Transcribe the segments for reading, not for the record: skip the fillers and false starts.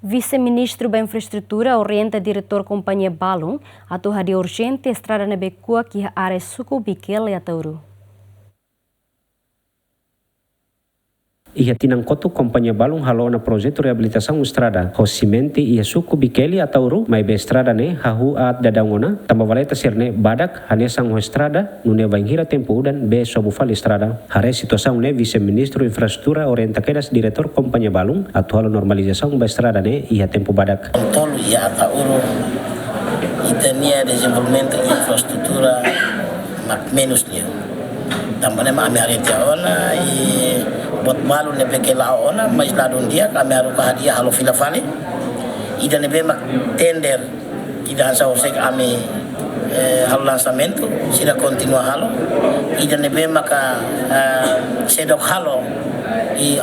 Vice-Ministro da Infraestrutura orienta diretor Companhia Balong atau hadia urgente estrada na Bekua que a área Suku Bikel e Atauru. Ia tinang kotu Companhia Balong halo na projeto reabilitação estrada Rosimente ia Suku Bikeli Atauru mai be estrada ne hahu at dadangona tamba valeta sirne badak hanesang estrada nune banghira tempo udan be sobufal estrada hare situação ne vice-ministro infraestrutura orienta quedas diretor Companhia Balong atau halo normalização ba estrada ne ia tempo badak tolo ia Atauru itania desenvolvimento infraestrutura menos dia também kami hari tiaona bot malu ne peke laona mas ladon dia kami haru hadiah halo filafale ida ne bemak tender ida hansa osek kami halo lançamento sida continua halo ida ne bemak sedok halo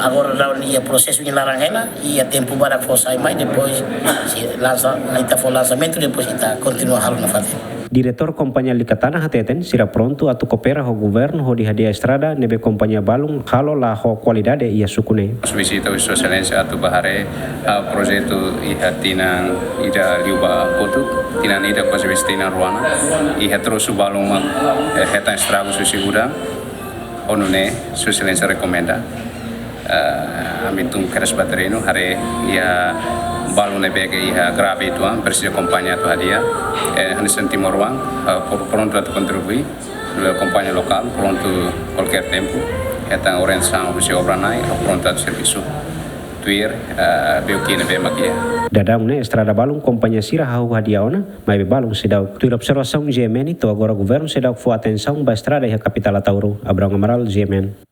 agora lawan ia processo de larangela ia tempo para fossai mais depois se lança aita for lançamento depois ita continua halo na fase. Diretor Companhia Likatana hateten sira pronto atau coopera ho governo ho di hadia estrada nebe Companhia Balong halo la ho qualidade ia sukune. Visita Sua Excelência atu bahare projeto iha tinang ida liuba kotu tinang ida pasivestina ruana iha terus balong heta estrago susiguda onune Sua Excelência recomenda amitung keras batereno hare ia balong nebege iha grave itu bersih Companhia tu hadia hanis Timor Ruang pronto atu contribui la Companhia lokal pronto qualquer tempo eta orange sang usi obra nai pronto atu serviço tuir beukine be makia dadang ne estrada Balong Companhia sira hau hadiaona mai be Balong sedau tuir observação GMN to agora governo sedau fu atenção ba estrada iha capital Atauru Abraham Amaral GMN.